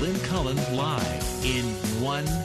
Lynn Cullen live in 1 minute.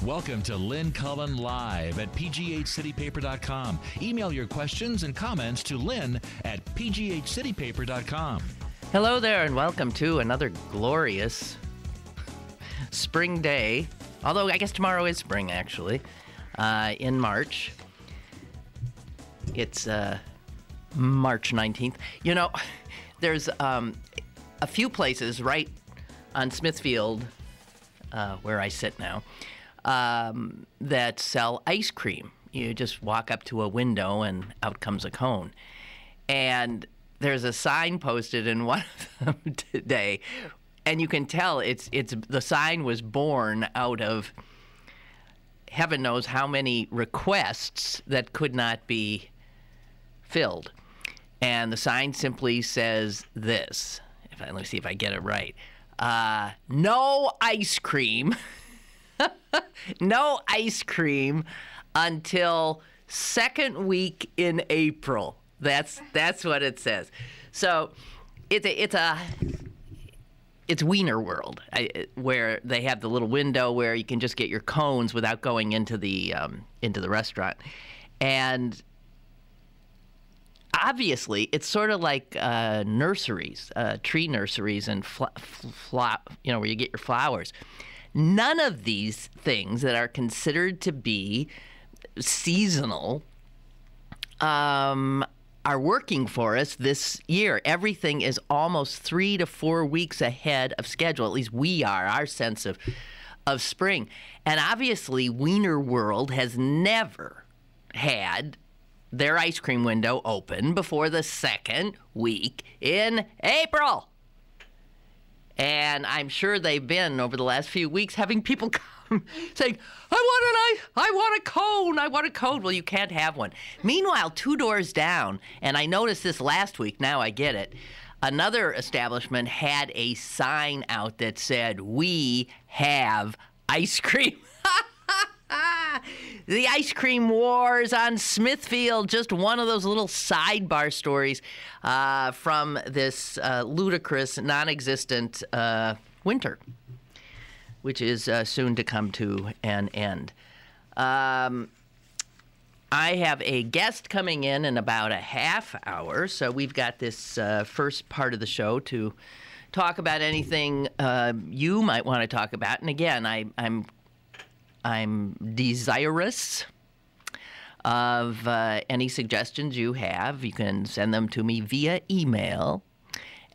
Welcome to Lynn Cullen Live at pghcitypaper.com. Email your questions and comments to lynn at pghcitypaper.com. Hello there, and welcome to another glorious spring day. Although I guess tomorrow is spring, actually, in March. It's March 19th. You know, there's a few places right on Smithfield, where I sit now, that sell ice cream. You just walk up to a window and out comes a cone. And there's a sign posted in one of them today, and you can tell it's the sign was born out of heaven knows how many requests that could not be filled. And the sign simply says this. Let me see if I get it right. No ice cream. No ice cream until second week in April. That's what it says. So it's Wiener World, where they have the little window where you can just get your cones without going into the restaurant. And obviously, it's sort of like nurseries, tree nurseries, and where you get your flowers. None of these things that are considered to be seasonal are working for us this year. Everything is almost 3 to 4 weeks ahead of schedule. At least we are, our sense of spring. And obviously, Wiener World has never had their ice cream window open before the second week in April. And I'm sure they've been, over the last few weeks, having people come saying, I want a cone, I want a cone. Well, you can't have one. Meanwhile, 2 doors down, and I noticed this last week, now I get it, another establishment had a sign out that said, "We have ice cream." The ice cream wars on Smithfield, just one of those little sidebar stories from this ludicrous, non-existent winter, which is soon to come to an end. I have a guest coming in about a half hour, so we've got this first part of the show to talk about anything you might want to talk about. And again, I'm desirous of any suggestions you have. You can send them to me via email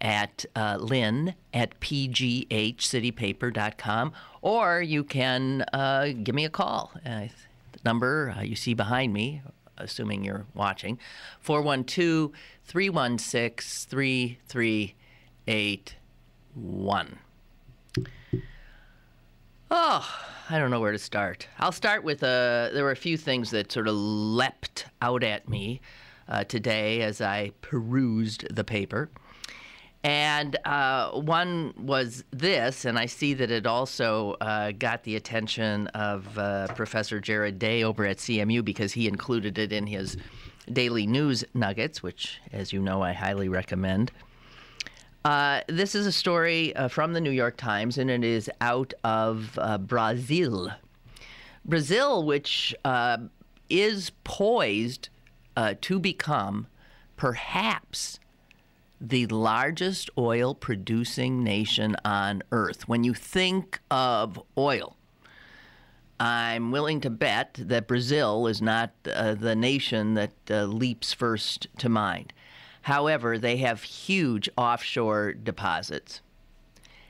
at lynn@pghcitypaper.com, or you can give me a call. The number you see behind me, assuming you're watching, 412-316-3381. Oh, I don't know where to start. I'll start with there were a few things that sort of leapt out at me today as I perused the paper. And one was this, and I see that it also got the attention of Professor Jared Day over at CMU because he included it in his daily news nuggets, which, as you know, I highly recommend. This is a story from the New York Times, and it is out of Brazil. Brazil, which is poised to become perhaps the largest oil-producing nation on Earth. When you think of oil, I'm willing to bet that Brazil is not the nation that leaps first to mind. However, they have huge offshore deposits,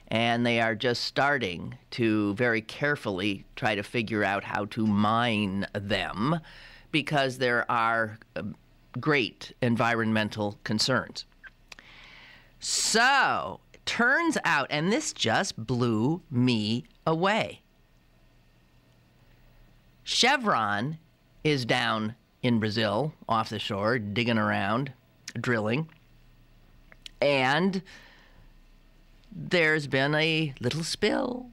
and they are just starting to very carefully try to figure out how to mine them because there are great environmental concerns. So, turns out, and this just blew me away, Chevron is down in Brazil, off the shore, digging around, drilling, and there's been a little spill.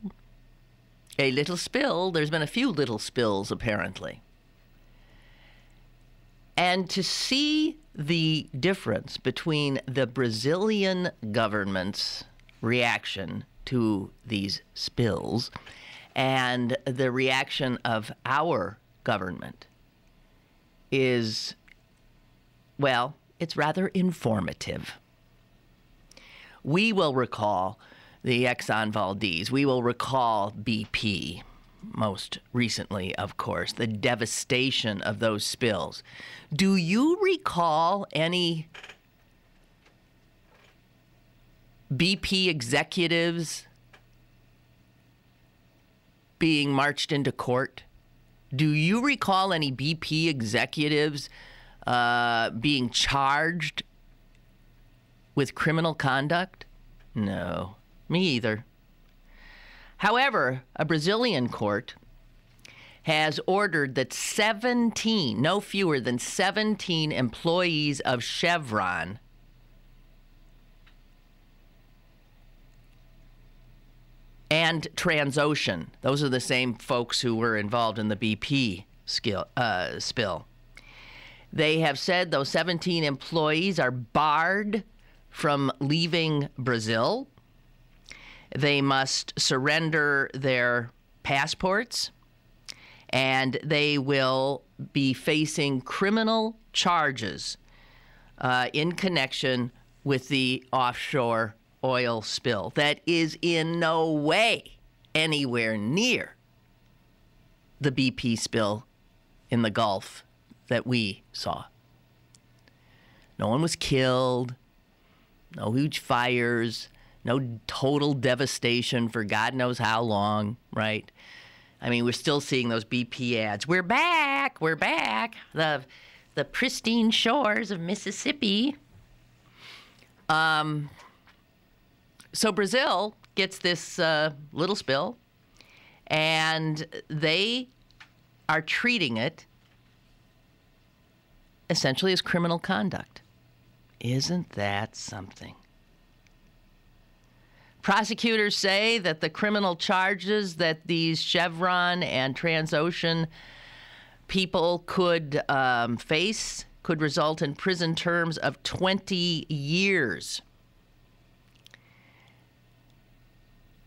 A little spill. There's been a few little spills, apparently. And to see the difference between the Brazilian government's reaction to these spills and the reaction of our government is, well, it's rather informative. We will recall the Exxon Valdez. We will recall BP, most recently, of course, the devastation of those spills. Do you recall any BP executives being marched into court? Do you recall any BP executives being charged with criminal conduct? No, me either. However, a Brazilian court has ordered that 17, no fewer than 17 employees of Chevron and Transocean, those are the same folks who were involved in the BP spill. They have said those 17 employees are barred from leaving Brazil. They must surrender their passports, and they will be facing criminal charges in connection with the offshore oil spill that is in no way anywhere near the BP spill in the Gulf that we saw. No one was killed, no huge fires, no total devastation for God knows how long, right? I mean, we're still seeing those BP ads. We're back, we're back. The pristine shores of Mississippi. So Brazil gets this little spill, and they are treating it essentially as criminal conduct. Isn't that something? Prosecutors say that the criminal charges that these Chevron and Transocean people could face could result in prison terms of 20 years.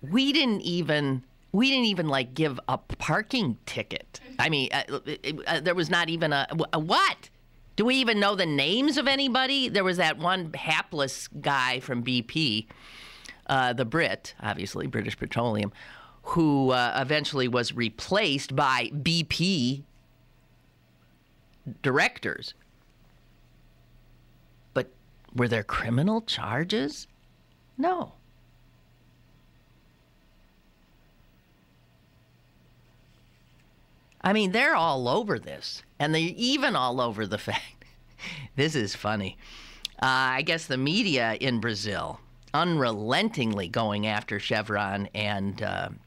We didn't even like give a parking ticket. I mean, there was not even a what? Do we even know the names of anybody? There was that one hapless guy from BP, the Brit, obviously, British Petroleum, who eventually was replaced by BP directors. But were there criminal charges? No. I mean, they're all over this, and they're even all over the fact. This is funny. I guess the media in Brazil unrelentingly going after Chevron and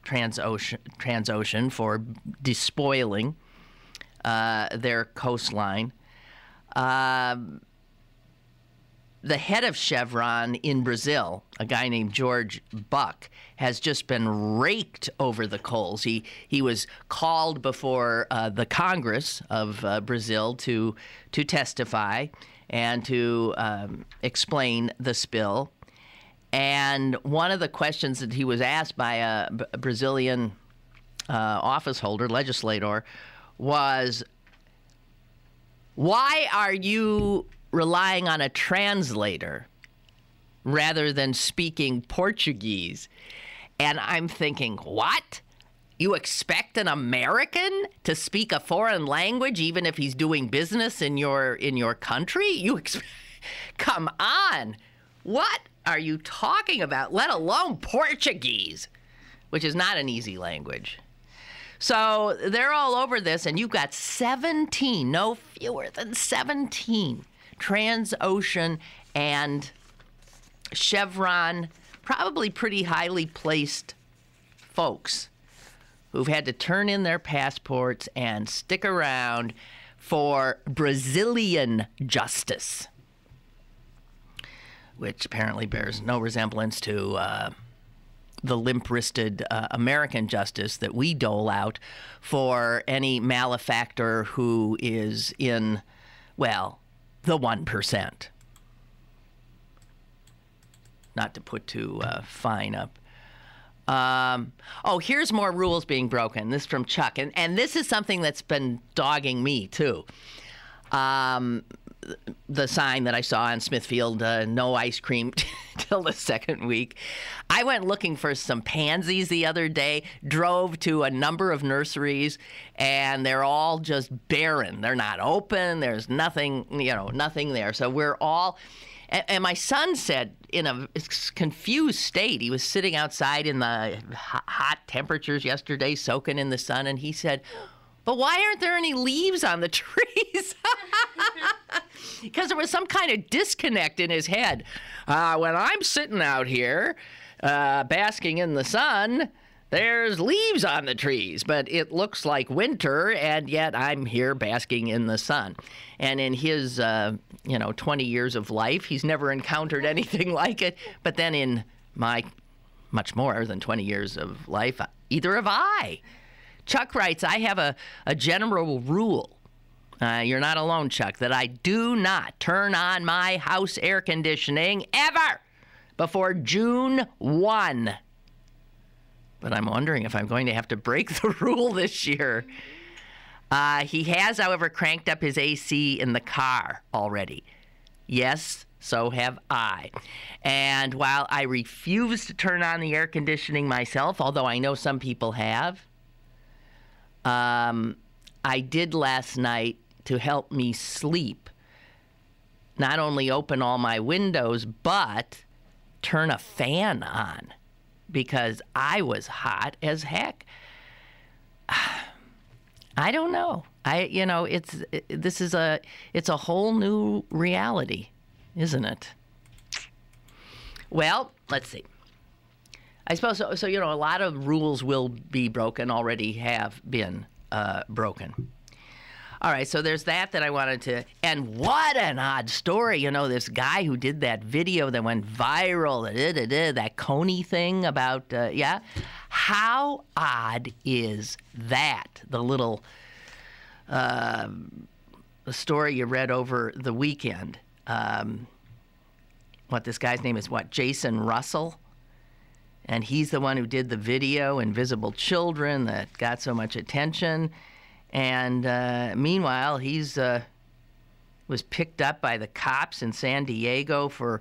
Transocean for despoiling their coastline. The head of Chevron in Brazil, a guy named George Buck, has just been raked over the coals. He was called before the Congress of Brazil to testify and to explain the spill. And one of the questions that he was asked by a Brazilian office holder, legislator, was, why are you relying on a translator rather than speaking Portuguese? And I'm thinking, what? You expect an American to speak a foreign language even if he's doing business in your country? Come on. What are you talking about? Let alone Portuguese, which is not an easy language. So they're all over this, and you've got 17, no fewer than 17 Transocean and Chevron, probably pretty highly placed folks who've had to turn in their passports and stick around for Brazilian justice, which apparently bears no resemblance to the limp-wristed American justice that we dole out for any malefactor who is in, well, the 1%. Not to put too fine up. Here's more rules being broken. This is from Chuck. And this is something that's been dogging me, too. The sign that I saw in Smithfield, no ice cream till the second week. I went looking for some pansies the other day, drove to a number of nurseries, and they're all just barren. They're not open. There's nothing, nothing there. So we're all... And my son said, in a confused state, he was sitting outside in the hot temperatures yesterday, soaking in the sun, and he said, but why aren't there any leaves on the trees? Because there was some kind of disconnect in his head. When I'm sitting out here basking in the sun, there's leaves on the trees, but it looks like winter, and yet I'm here basking in the sun. And in his, 20 years of life, he's never encountered anything like it. But then in my much more than 20 years of life, either have I. Chuck writes, I have a general rule. You're not alone, Chuck, that I do not turn on my house air conditioning ever before June 1. But I'm wondering if I'm going to have to break the rule this year. He has, however, cranked up his AC in the car already. Yes, so have I. And while I refuse to turn on the air conditioning myself, although I know some people have, I did last night to help me sleep. Not only open all my windows, but turn a fan on, because I was hot as heck. I don't know. It's a whole new reality, isn't it? Well, let's see. I suppose so. So, a lot of rules will be broken, already have been broken. All right, so there's that I wanted to, and what an odd story. This guy who did that video that went viral, that Coney thing about, How odd is that? The little the story you read over the weekend. This guy's name is Jason Russell? And he's the one who did the video, Invisible Children, that got so much attention. And meanwhile, he's was picked up by the cops in San Diego for,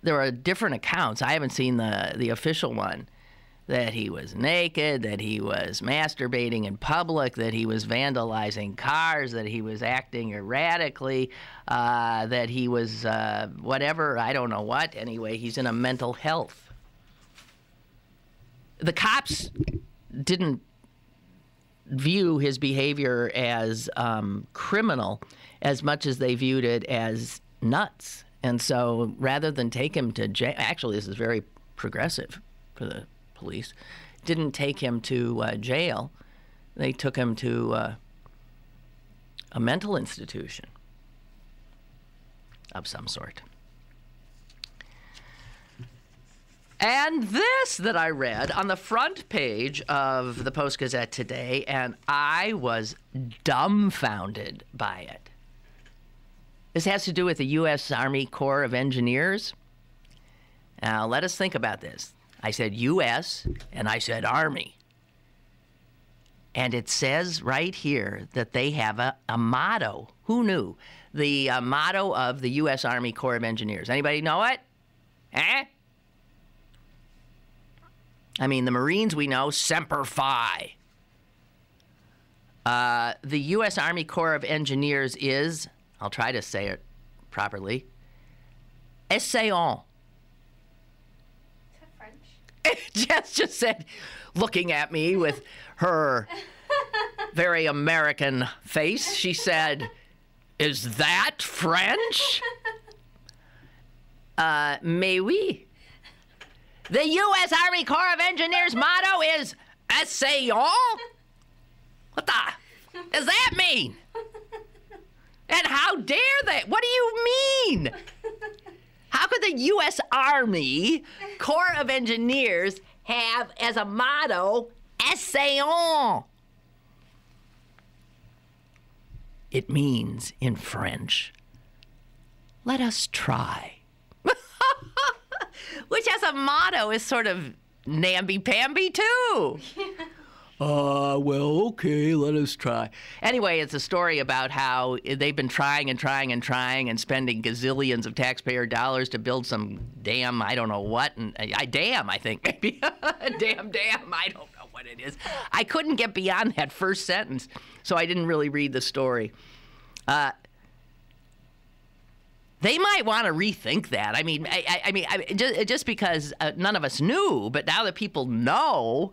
there are different accounts. I haven't seen the official one. That he was naked, that he was masturbating in public, that he was vandalizing cars, that he was acting erratically, that he was whatever, I don't know what. Anyway, he's in a mental health. The cops didn't view his behavior as criminal as much as they viewed it as nuts. And so rather than take him to jail, actually this is very progressive for the police, didn't take him to jail. They took him to a mental institution of some sort. And this that I read on the front page of the Post-Gazette today, and I was dumbfounded by it. This has to do with the U.S. Army Corps of Engineers. Now, let us think about this. I said U.S., and I said Army. And it says right here that they have a motto. Who knew? The motto of the U.S. Army Corps of Engineers. Anybody know it? I mean, the Marines, we know, Semper Fi. The U.S. Army Corps of Engineers is, I'll try to say it properly, Essayons. Is that French? Jess just said, looking at me with her very American face, she said, is that French? Mais oui. The U.S. Army Corps of Engineers motto is Essayons? What the does that mean? And how dare they? What do you mean? How could the U.S. Army Corps of Engineers have as a motto, Essayons? It means, in French, let us try. Which as a motto is sort of namby-pamby, too. Well, okay, let us try. Anyway, it's a story about how they've been trying and trying and trying and spending gazillions of taxpayer dollars to build some damn, I don't know what, and I think, maybe. damn, I don't know what it is. I couldn't get beyond that first sentence, so I didn't really read the story. They might want to rethink that. I mean, just because none of us knew, but now that people know,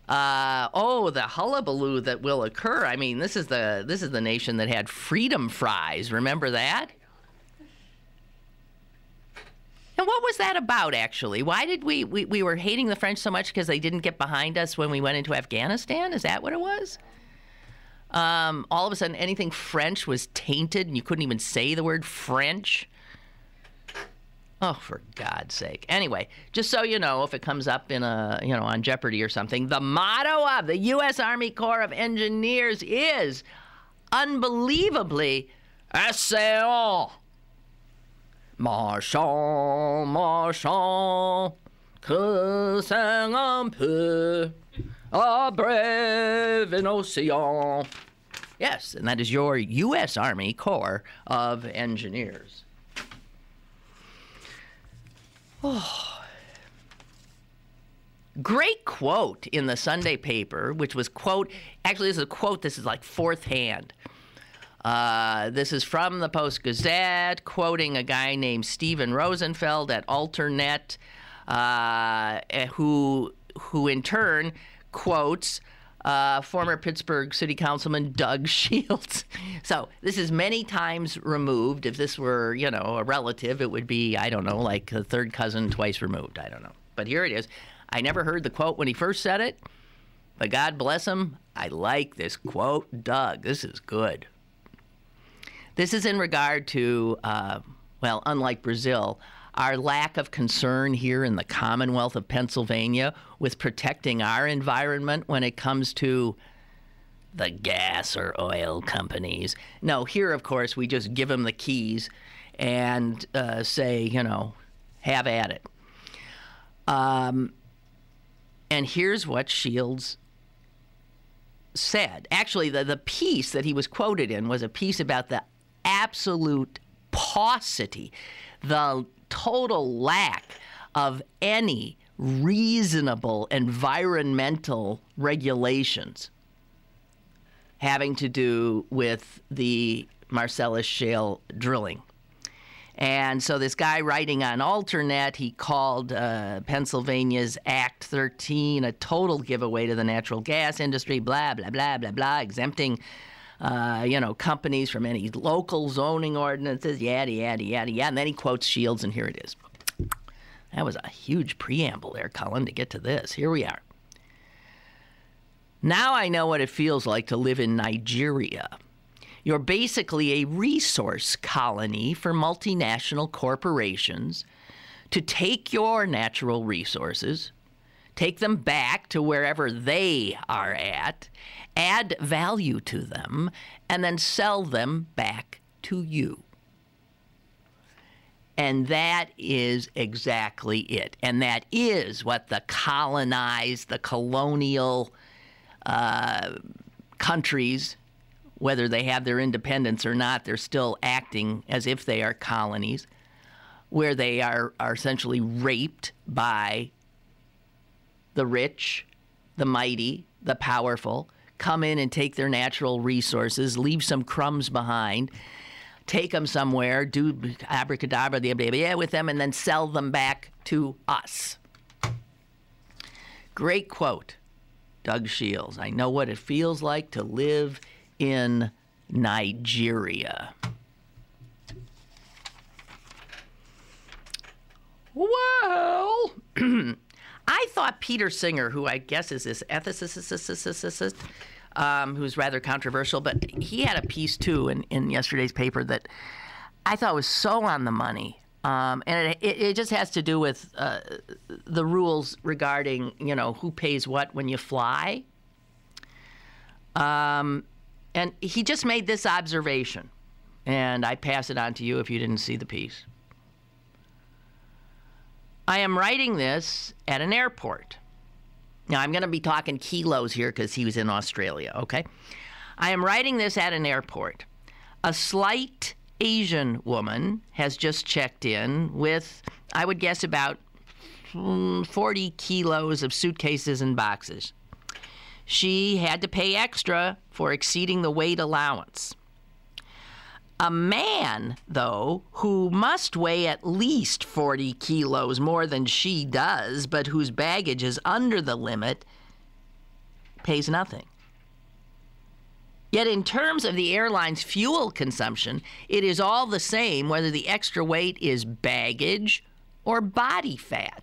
the hullabaloo that will occur. I mean, this is the nation that had freedom fries. Remember that? And what was that about, actually? Why did we were hating the French so much because they didn't get behind us when we went into Afghanistan? Is that what it was? All of a sudden, anything French was tainted, and you couldn't even say the word French. Oh, for God's sake. Anyway, just so you know, if it comes up in on Jeopardy or something, the motto of the U.S. Army Corps of Engineers is, unbelievably, Essayons. Marchons, marchons, que c'est un peu à brève un océan. Yes, and that is your U.S. Army Corps of Engineers. Oh. Great quote in the Sunday paper, which was actually this is a quote, this is like fourth hand. This is from the Post-Gazette, quoting a guy named Steven Rosenfeld at Alternet, who in turn quotes former Pittsburgh City Councilman Doug Shields. So this is many times removed. If this were, a relative, it would be, I don't know, like a third cousin twice removed. I don't know. But here it is. I never heard the quote when he first said it, but God bless him, I like this quote. Doug, this is good. This is in regard to, unlike Brazil, our lack of concern here in the Commonwealth of Pennsylvania with protecting our environment when it comes to the gas or oil companies. No, here, of course, we just give them the keys and say, have at it. And here's what Shields said. Actually, the piece that he was quoted in was a piece about the absolute paucity, the total lack of any reasonable environmental regulations having to do with the Marcellus Shale drilling. And so this guy writing on Alternet, he called Pennsylvania's Act 13 a total giveaway to the natural gas industry, blah, blah, blah, blah, blah, exempting companies from any local zoning ordinances, yada, yada, yada, yada. And then he quotes Shields, and here it is. That was a huge preamble there, Cullen, to get to this. Here we are. Now I know what it feels like to live in Nigeria. You're basically a resource colony for multinational corporations to take your natural resources, take them back to wherever they are at, add value to them, and then sell them back to you. And that is exactly it. And that is what the colonized, the colonial countries, whether they have their independence or not, they're still acting as if they are colonies, where they are essentially raped by the rich, the mighty, the powerful come in and take their natural resources, leave some crumbs behind, take them somewhere, do abracadabra with them, and then sell them back to us. Great quote, Doug Shields. I know what it feels like to live in Nigeria. Well, I thought Peter Singer, who I guess is this ethicist, who's rather controversial, but he had a piece too in yesterday's paper that I thought was so on the money. And it just has to do with the rules regarding, who pays what when you fly. And he just made this observation, and I pass it on to you if you didn't see the piece. I am writing this at an airport. Now, I'm going to be talking kilos here because he was in Australia, okay? I am writing this at an airport. A slight Asian woman has just checked in with, I would guess, about 40 kilos of suitcases and boxes. She had to pay extra for exceeding the weight allowance. A man, though, who must weigh at least 40 kilos more than she does, but whose baggage is under the limit, pays nothing. Yet in terms of the airline's fuel consumption, it is all the same whether the extra weight is baggage or body fat.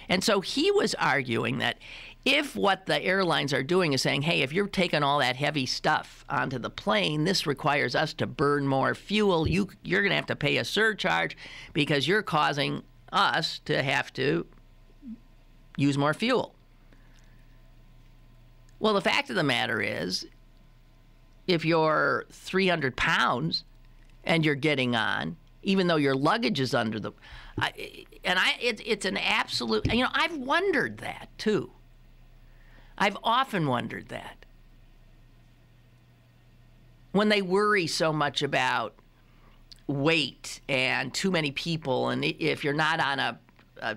And so he was arguing that if what the airlines are doing is saying, hey, if you're taking all that heavy stuff onto the plane, this requires us to burn more fuel. You're going to have to pay a surcharge because you're causing us to have to use more fuel. Well, the fact of the matter is, if you're 300 pounds and you're getting on, even though your luggage is under the... it's an absolute... I've wondered that, too. I've often wondered that. When they worry so much about weight and too many people, and if you're not on a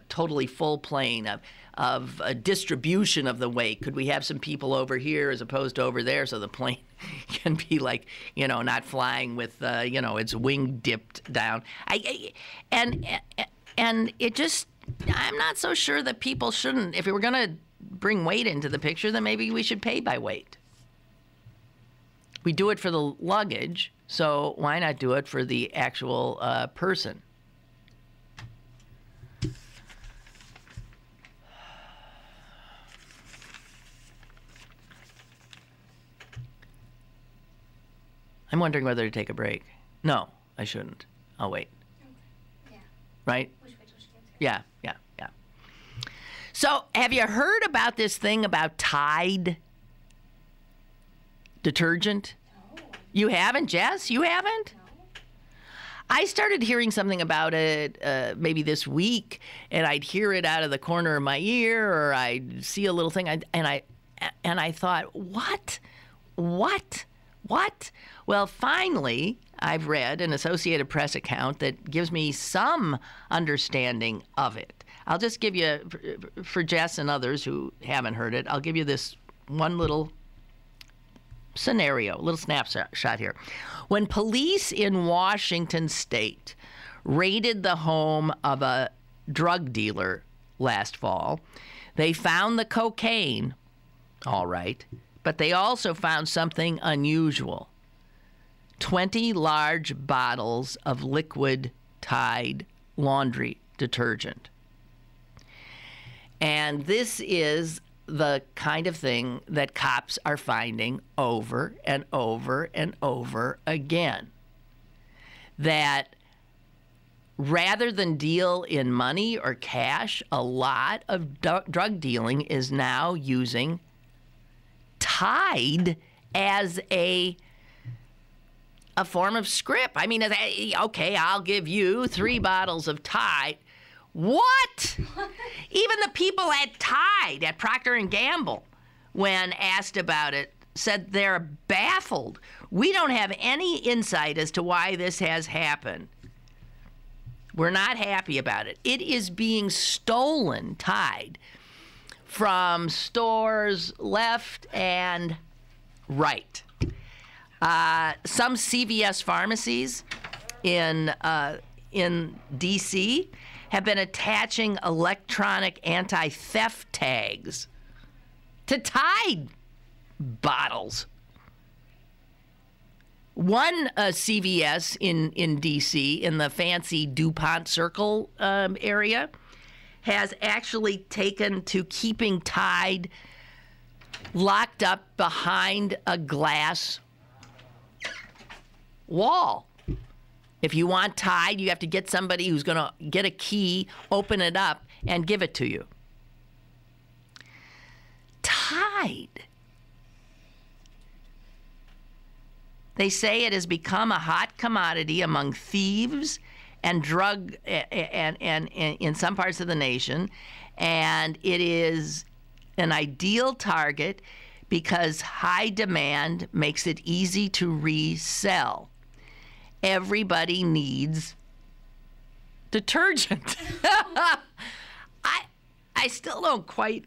totally full plane of a distribution of the weight, could we have some people over here as opposed to over there so the plane can be like, not flying with, its wing dipped down. And it just, I'm not so sure that people shouldn't, if we were going to bring weight into the picture, then maybe we should pay by weight. We do it for the luggage, so why not do it for the actual person? I'm wondering whether to take a break. No, I shouldn't. I'll wait. Okay. Yeah. Right? We should wait till she gets here. Yeah. So, have you heard about this thing about Tide detergent? No. You haven't, Jess? You haven't? No. I started hearing something about it maybe this week, and I'd hear it out of the corner of my ear, or I'd see a little thing, and I thought, what? Well, finally, I've read an Associated Press account that gives me some understanding of it. I'll just give you, for Jess and others who haven't heard it, I'll give you this one little scenario, a little snapshot here. When police in Washington state raided the home of a drug dealer last fall, they found the cocaine, all right, but they also found something unusual. 20 large bottles of liquid Tide laundry detergent. And this is the kind of thing that cops are finding over and over and over again. That rather than deal in money or cash, a lot of drug dealing is now using Tide as a form of script. I mean, okay, I'll give you 3 bottles of Tide. What? Even the people at Tide, at Procter & Gamble, when asked about it, said they're baffled. We don't have any insight as to why this has happened. We're not happy about it. It is being stolen, Tide, from stores left and right. Some CVS pharmacies in D.C. have been attaching electronic anti-theft tags to Tide bottles. One CVS in D.C., in the fancy DuPont Circle area, has actually taken to keeping Tide locked up behind a glass wall. If you want Tide, you have to get somebody who's going to get a key, open it up, and give it to you. Tide. They say it has become a hot commodity among thieves and drug and in some parts of the nation, and it is an ideal target because high demand makes it easy to resell. Everybody needs detergent. I still don't quite.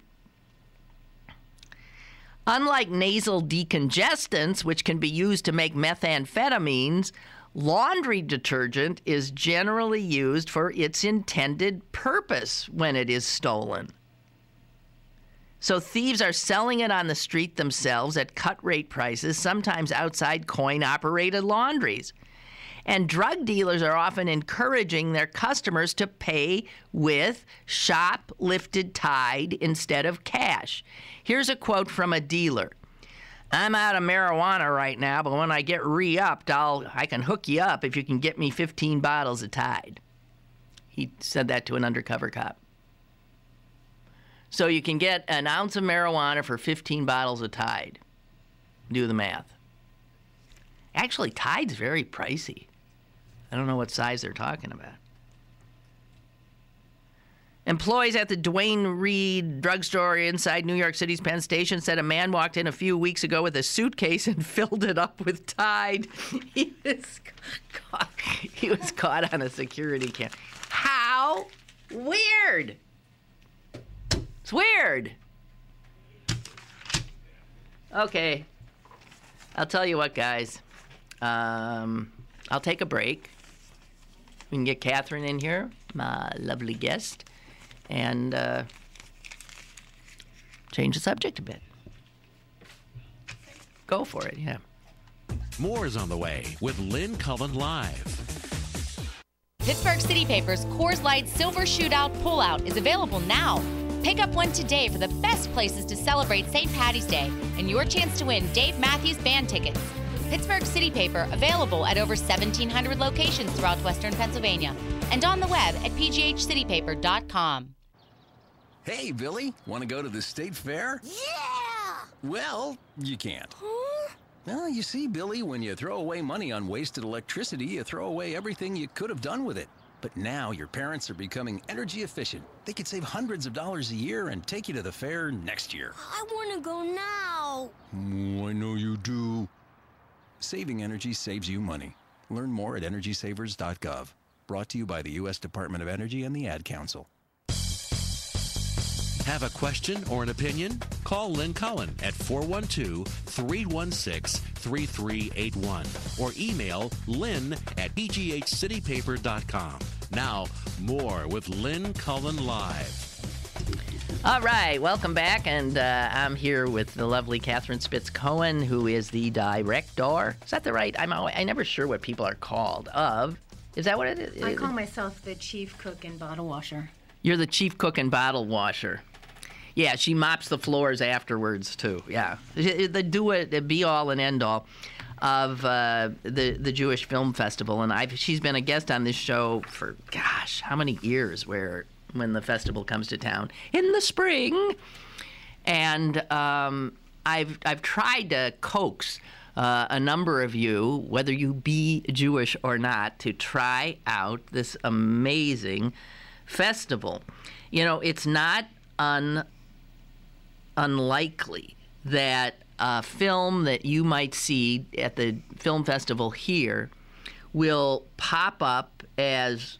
Unlike nasal decongestants, which can be used to make methamphetamines, laundry detergent is generally used for its intended purpose when it is stolen. So thieves are selling it on the street themselves at cut-rate prices, sometimes outside coin-operated laundries. And drug dealers are often encouraging their customers to pay with shoplifted Tide instead of cash. Here's a quote from a dealer. "I'm out of marijuana right now, but when I get re-upped, I can hook you up if you can get me 15 bottles of Tide." He said that to an undercover cop. So you can get an ounce of marijuana for 15 bottles of Tide. Do the math. Actually, Tide's very pricey. I don't know what size they're talking about. Employees at the Duane Reade drugstore inside New York City's Penn Station said a man walked in a few weeks ago with a suitcase and filled it up with Tide. He was caught on a security cam. How weird! It's weird. Okay. I'll tell you what, guys. I'll take a break. We can get Catherine in here, my lovely guest, and change the subject a bit. Go for it, yeah. More is on the way with Lynn Cullen Live. Pittsburgh City Paper's Coors Light Silver Shootout Pullout is available now. Pick up one today for the best places to celebrate St. Patty's Day and your chance to win Dave Matthews Band tickets. Pittsburgh City Paper, available at over 1,700 locations throughout Western Pennsylvania and on the web at pghcitypaper.com. Hey, Billy, want to go to the state fair? Yeah! Well, you can't. Huh? Well, you see, Billy, when you throw away money on wasted electricity, you throw away everything you could have done with it. But now your parents are becoming energy efficient. They could save hundreds of dollars a year and take you to the fair next year. I want to go now. Oh, I know you do. Saving energy saves you money. Learn more at EnergySavers.gov. Brought to you by the U.S. Department of Energy and the Ad Council. Have a question or an opinion? Call Lynn Cullen at 412-316-3381 or email lynn at pghcitypaper.com. Now, more with Lynn Cullen Live. All right, welcome back, and I'm here with the lovely Catherine Spitz-Cohen, who is the director. Is that the right? I'm never sure what people are called of. Is that what it is? I call myself the chief cook and bottle washer. You're the chief cook and bottle washer. Yeah, she mops the floors afterwards, too. Yeah. The be-all and end-all of the Jewish Film Festival. And she's been a guest on this show for, gosh, how many years when the festival comes to town in the spring. And I've tried to coax a number of you, whether you be Jewish or not, to try out this amazing festival. You know, it's not unlikely that a film that you might see at the film festival here will pop up as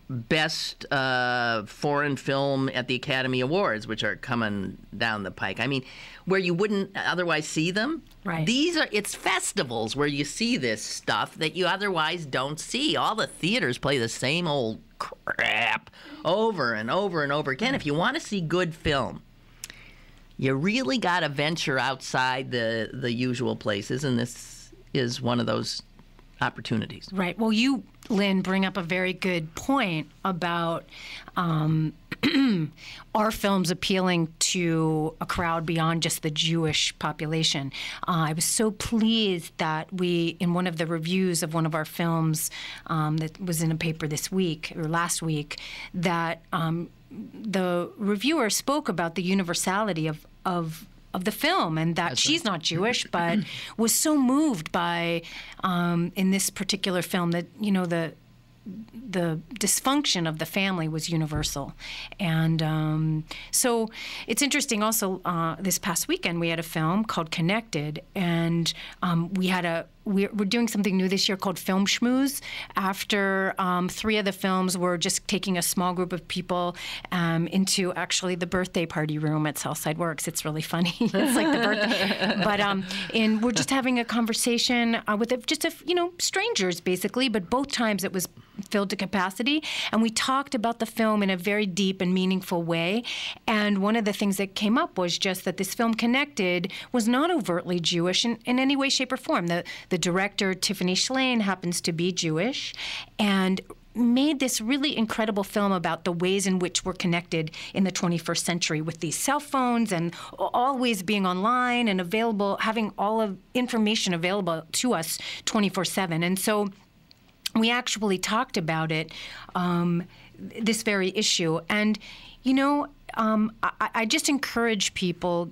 best foreign film at the Academy Awards, which are coming down the pike. I mean, where you wouldn't otherwise see them. Right. It's festivals where you see this stuff that you otherwise don't see. All the theaters play the same old crap over and over and over again. If you want to see good film, you really got to venture outside the usual places, and this is one of those opportunities. Right. Well, you, Lynn, bring up a very good point about our films appealing to a crowd beyond just the Jewish population. I was so pleased that we, in one of the reviews of one of our films that was in a paper this week or last week, that the reviewer spoke about the universality of the film, and that she's not Jewish, but was so moved by, in this particular film, that, you know, the dysfunction of the family was universal. And so it's interesting also, this past weekend we had a film called Connected, and we're doing something new this year called Film Schmooze. After 3 of the films, we're just taking a small group of people into actually the birthday party room at Southside Works. It's really funny. It's like the birthday. But and we're just having a conversation with strangers basically. But both times it was filled to capacity, and we talked about the film in a very deep and meaningful way. And one of the things that came up was just that this film Connected was not overtly Jewish in any way, shape, or form. The director, Tiffany Shlain, happens to be Jewish and made this really incredible film about the ways in which we're connected in the 21st century with these cell phones and always being online and available, having all of information available to us 24/7. And so we actually talked about it, this very issue. And, you know, I just encourage people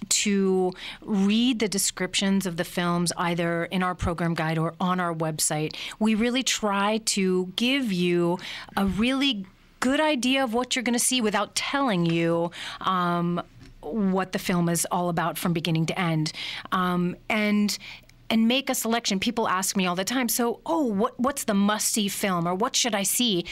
to read the descriptions of the films either in our program guide or on our website. We really try to give you a really good idea of what you're going to see without telling you what the film is all about from beginning to end. And make a selection. People ask me all the time, so, what's the must-see film, or what should I see?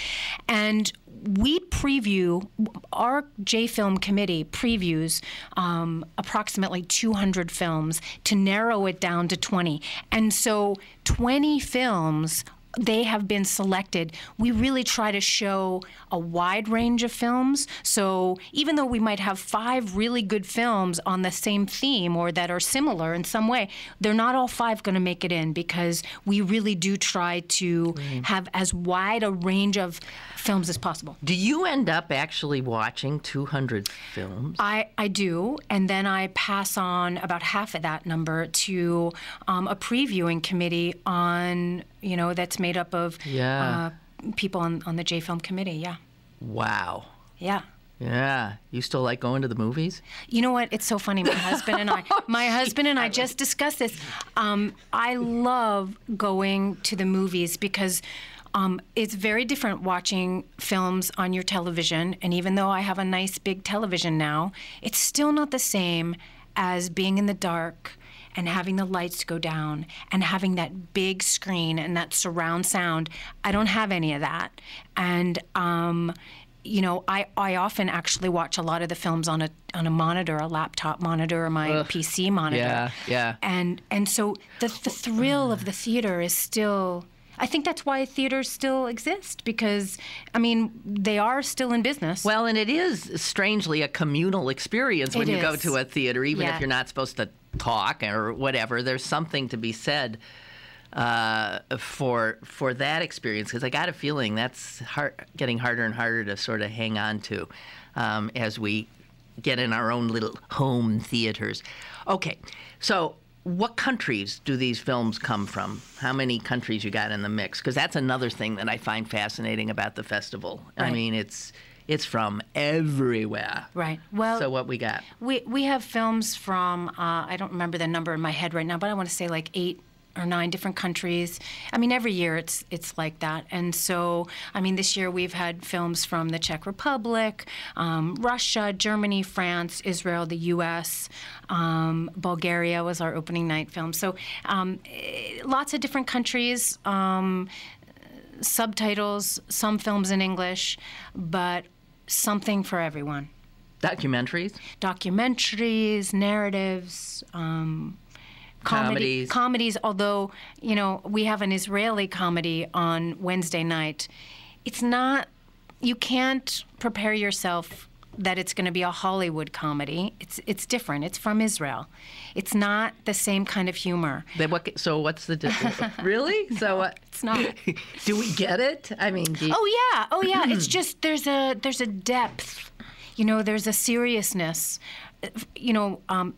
And we preview, our J-Film committee previews approximately 200 films to narrow it down to 20. And so 20 films, they have been selected. We really try to show a wide range of films. So even though we might have 5 really good films on the same theme or that are similar in some way, they're not all 5 going to make it in, because we really do try to have as wide a range of films as possible. Do you end up actually watching 200 films? I do, and then I pass on about half of that number to a previewing committee on, that's made up of people on the J-Film committee, yeah. Wow. Yeah. Yeah. You still like going to the movies? You know what? It's so funny. My husband and I just discussed this. I love going to the movies because it's very different watching films on your television. And even though I have a nice big television now, it's still not the same as being in the dark and having the lights go down and having that big screen and that surround sound. I don't have any of that. And I often actually watch a lot of the films on a monitor, a laptop monitor, or my PC monitor. Yeah. And so the thrill of the theater is still. I think that's why theaters still exist, because, they are still in business. Well, and it is strangely a communal experience when you go to a theater, even if you're not supposed to talk or whatever. There's something to be said for that experience, because I got a feeling that's getting harder and harder to sort of hang on to as we get in our own little home theaters. Okay, so what countries do these films come from? How many countries you got in the mix? Because that's another thing that I find fascinating about the festival. Right. It's from everywhere. Right. Well, so what we got? We have films from, I don't remember the number in my head right now, but I want to say like 8 or 9 different countries. Every year it's like that. And so, this year we've had films from the Czech Republic, Russia, Germany, France, Israel, the U.S., Bulgaria was our opening night film. So lots of different countries. subtitles, some films in English, but something for everyone. Documentaries? Documentaries, narratives, comedies, although, we have an Israeli comedy on Wednesday night. It's not, you can't prepare yourself that it's going to be a Hollywood comedy. It's different. It's from Israel. It's not the same kind of humor. So what's the difference? Really? No, So it's not. Do we get it? I mean, Oh yeah. It's just there's a depth. There's a seriousness.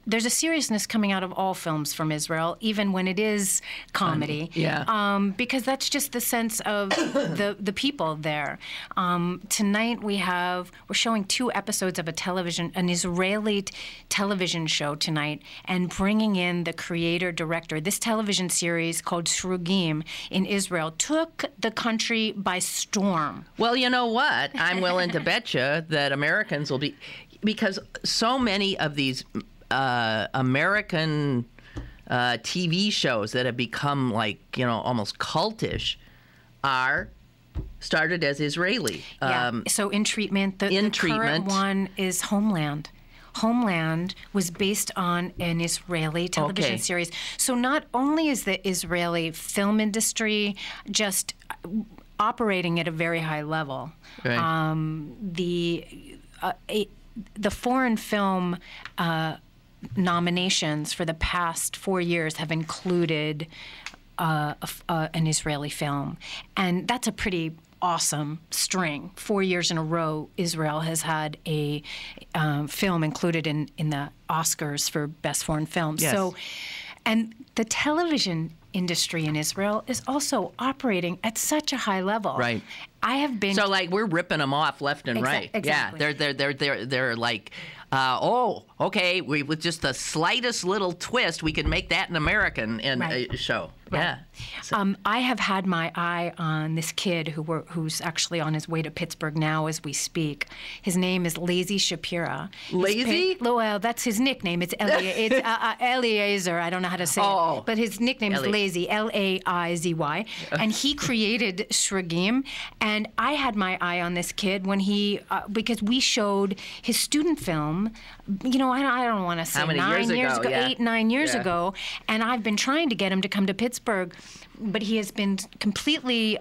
There's a seriousness coming out of all films from Israel, even when it is comedy. Yeah. Because that's just the sense of the people there. Tonight we're showing 2 episodes of an Israeli television show tonight, and bringing in the creator-director. This television series called Shrugim in Israel took the country by storm. Well, you know what? I'm willing to bet you that Americans will be... Because so many of these American TV shows that have become almost cultish are started as Israeli. So In Treatment, the current one is Homeland. Homeland was based on an Israeli television series. So not only is the Israeli film industry just operating at a very high level, right. The foreign film nominations for the past 4 years have included an Israeli film. And that's a pretty awesome string. 4 years in a row, Israel has had a film included in the Oscars for Best Foreign Film. Yes. So, and the television industry in Israel is also operating at such a high level. Right. I have been... So, we're ripping them off left and right. Exactly. Yeah, they're like, okay, with just the slightest little twist, we can make that an American show. Right. Yeah. So, I have had my eye on this kid who's actually on his way to Pittsburgh now as we speak. His name is Lazy Shapira. Lazy? Well, that's his nickname. It's Eliezer. I don't know how to say it. But his nickname is Lazy, Laizy. And he created Shrugim. And I had my eye on this kid when because we showed his student film, I don't want to say 9 years ago, 8, 9 years ago. And I've been trying to get him to come to Pittsburgh, but he has been completely,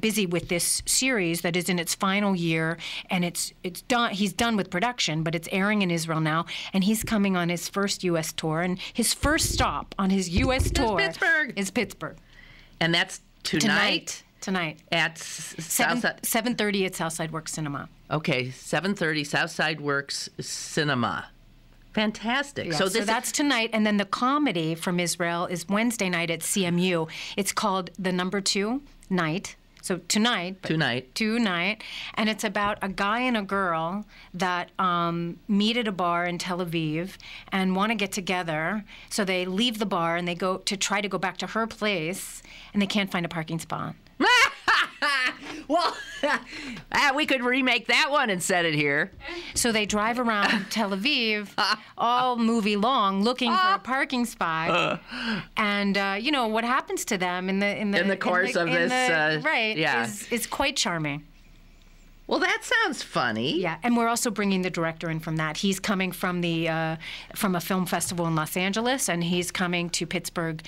busy with this series that is in its final year, and it's done. He's done with production, but it's airing in Israel now, and he's coming on his first U.S. tour, and his first stop on his U.S. tour is Pittsburgh. And that's tonight at 7:30 at Southside Works Cinema. Okay, 7:30 Southside Works Cinema. Fantastic. Yeah, so that's tonight, and then the comedy from Israel is Wednesday night at CMU. It's called The Number 2 Night. So tonight, and it's about a guy and a girl that meet at a bar in Tel Aviv and want to get together. So they leave the bar and they go to try to go back to her place, and they can't find a parking spot. Well, we could remake that one and set it here. So they drive around Tel Aviv all movie long looking for a parking spot. And, what happens to them in the course of this is quite charming. Well, that sounds funny. Yeah, and we're also bringing the director in from that. He's coming from from a film festival in Los Angeles, and he's coming to Pittsburgh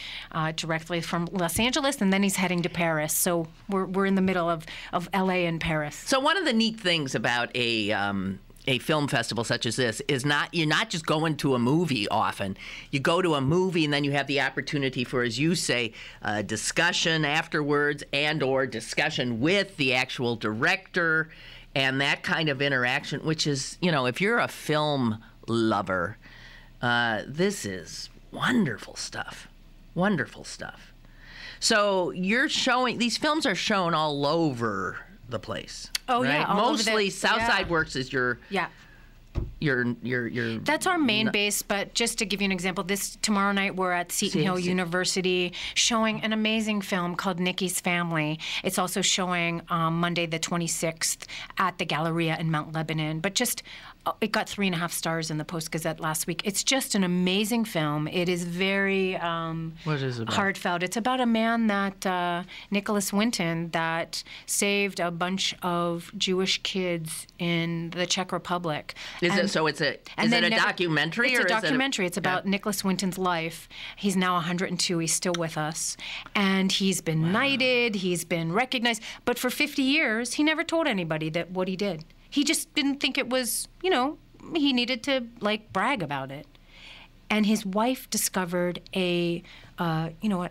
directly from Los Angeles, and then he's heading to Paris. So we're in the middle of L.A. and Paris. So one of the neat things about a film festival such as this is you're not just going to a movie often. You go to a movie and then you have the opportunity for, as you say, discussion afterwards or discussion with the actual director and that kind of interaction, which is, if you're a film lover, this is wonderful stuff. Wonderful stuff. So these films are shown all over the place. Oh, right? yeah. Mostly Southside Works is your That's our main base, but just to give you an example, tomorrow night we're at Seton Hill University showing an amazing film called Nikki's Family. It's also showing Monday the 26th at the Galleria in Mount Lebanon. But just it got 3.5 stars in the Post-Gazette last week. It's just an amazing film. It is very What is it about? heartfelt. It's about a man that, Nicholas Winton, that saved a bunch of Jewish kids in the Czech Republic. Is it a documentary? It's or a is it documentary. It's about Nicholas Winton's life. He's now 102. He's still with us. And he's been knighted. He's been recognized. But for 50 years, he never told anybody that what he did. He just didn't think it was, he needed to, brag about it. And his wife discovered a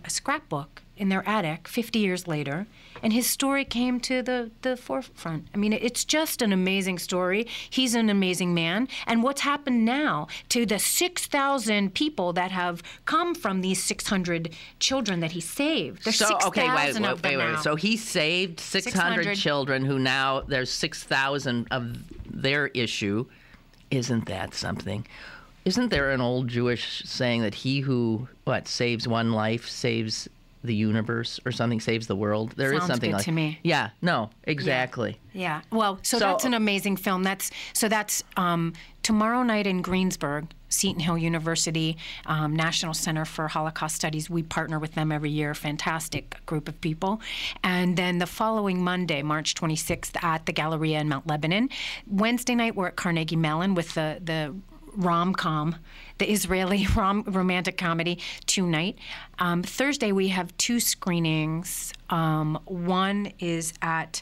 scrapbook in their attic 50 years later, and his story came to the forefront. I mean, it's just an amazing story. He's an amazing man. And what's happened now to the 6,000 people that have come from these 600 children that he saved? There's 6,000 of them now. So he saved 600 children who now there's 6,000 of their issue. Isn't that something? Isn't there an old Jewish saying that he who, saves one life saves the universe or something, saves the world? There is something good like to me. Yeah, no, exactly. Yeah. Well, so that's an amazing film. That's tomorrow night in Greensburg, Seton Hill University, National Center for Holocaust Studies. We partner with them every year. Fantastic group of people. And then the following Monday, March 26th, at the Galleria in Mount Lebanon. Wednesday night, we're at Carnegie Mellon with the rom-com, the Israeli romantic comedy, tonight. Thursday, we have 2 screenings. One is at,